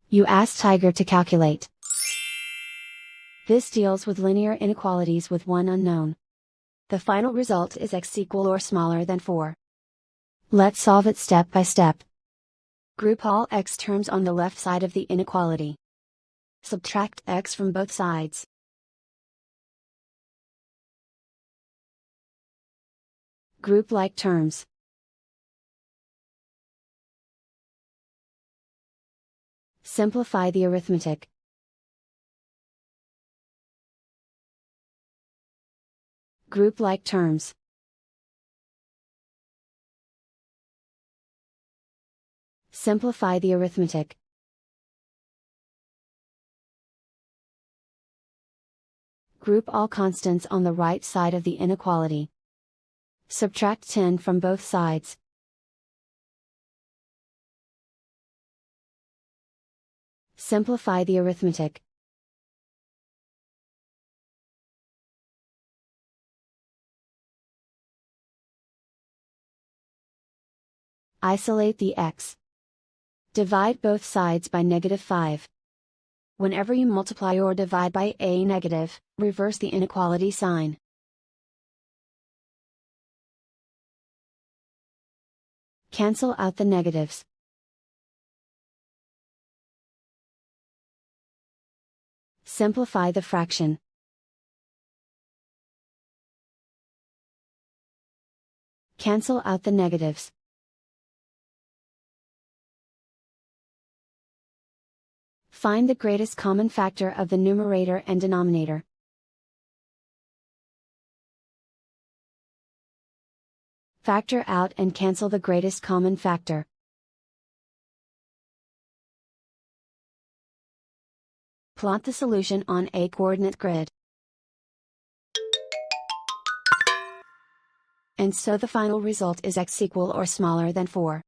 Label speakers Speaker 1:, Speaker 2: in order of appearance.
Speaker 1: You ask Tiger to calculate. This deals with linear inequalities with one unknown. The final result is x equal or smaller than 4. Let's solve it step by step. Group all x terms on the left side of the inequality. Subtract x from both sides. Group like terms. Simplify the arithmetic. Group like terms. Simplify the arithmetic. Group all constants on the right side of the inequality. Subtract 10 from both sides. Simplify the arithmetic. Isolate the x. Divide both sides by -5. Whenever you multiply or divide by a negative, reverse the inequality sign. Cancel out the negatives. Simplify the fraction. Cancel out the negatives. Find the greatest common factor of the numerator and denominator. Factor out and cancel the greatest common factor. Plot the solution on a coordinate grid. And so the final result is x equal or smaller than 4.